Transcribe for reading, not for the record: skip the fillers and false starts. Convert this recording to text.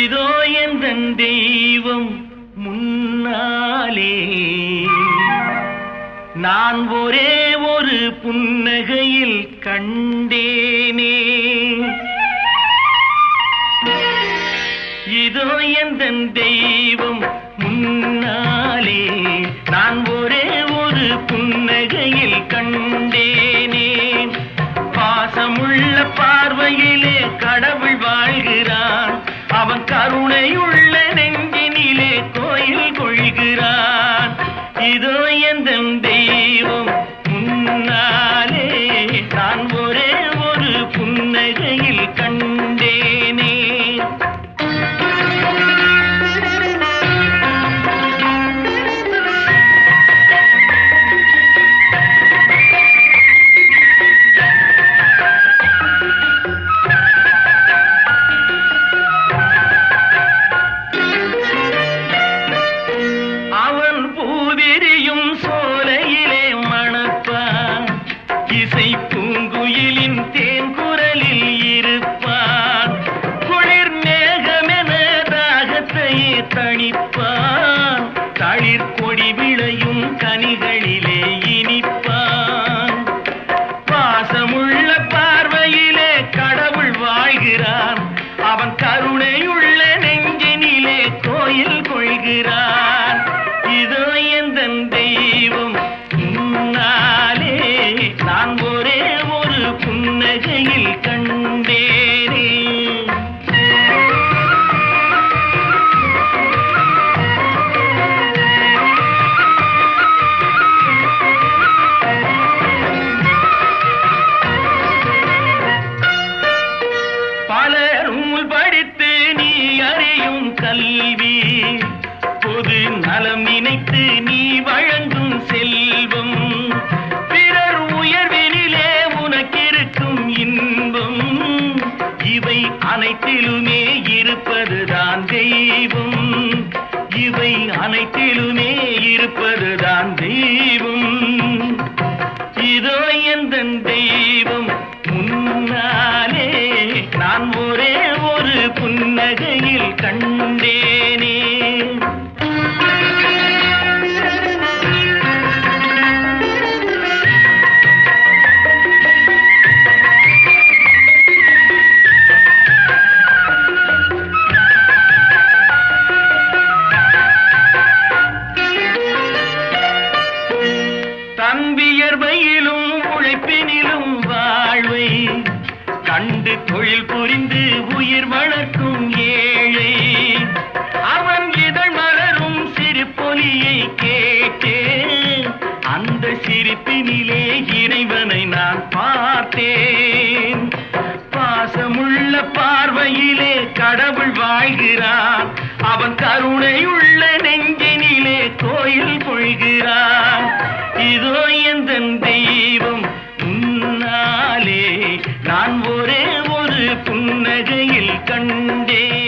இதோ எந்தன் தெய்வம் முன்னாலே நான் ஒரே ஒரு புன்னகையில் கண்டேனே. இதோ எந்தன் தெய்வம் முன்னாலே நான் ஒரே ஒரு புன்னகையில் கண்டேனே. பாசமுள்ள பார்வையிலே கடவுள் வாழ்கிறான், அவன் கருணையுள்ள நெஞ்சினிலே கோயில் கொள்கிறான். இதோ எந்தன் தெய்வம் முன்னாலே நான் ஒரே ஒரு புன்னகையில் கண்டேனே. இசை பூங்குயிலின் தேன்குரலில் இருப்பான், குளிர் மேகமென தாகத்தையே தணிப்பான், தளிர் கொடி விளையும் கனிகளிலே இனிப்பான். பாசமுள்ள பார்வையிலே கடவுள் வாழ்கிறான், அவன் கருணையுள்ள நெஞ்சினிலே கோயில் கொள்கிறான். இதோ எந்தன் தெய்வம் முன்னாலே நான் ஒரே ஒரு புன்னகையில் கண்டேனே. பல நூல் படித்து நீ அறியும் கல்வி, பொது நலம் நினைத்து நீ வழங்கும் செல்வம், பிறர் உயர்வினிலே உனக்கிருக்கும் இன்பம், இவை அனைத்திலுமே இருப்பதுதான் தெய்வம், இவை அனைத்திலுமே இருப்பதுதான் தெய்வம். இதோ எந்தன் தெய்வம் முன்னாலே நான் ஒரே ஒரு புன்னகையில் கண்டேனே. தன்வியர்வையிலும் உழைப்பினிலும் வாழ்வை கண்டு தொழில் புரிந்து உயிர் வளர்க்கும் ஏழை, அவன் இதழ் மலரும் சிரிப்பொலியை கேட்டேன், அந்த சிரிப்பினிலே இறைவனை நான் பார்த்தேன். பாசமுள்ள பார்வையிலே கடவுள் வாழ்கிறான், அவன் கருணையுள்ள நெஞ்சினிலே கோயில் கொள்கிறான். இதோ எந்தன் தெய்வம் முன்னாலே நான் ஒரே ஒரு புன்னகையில் கண்டேன்.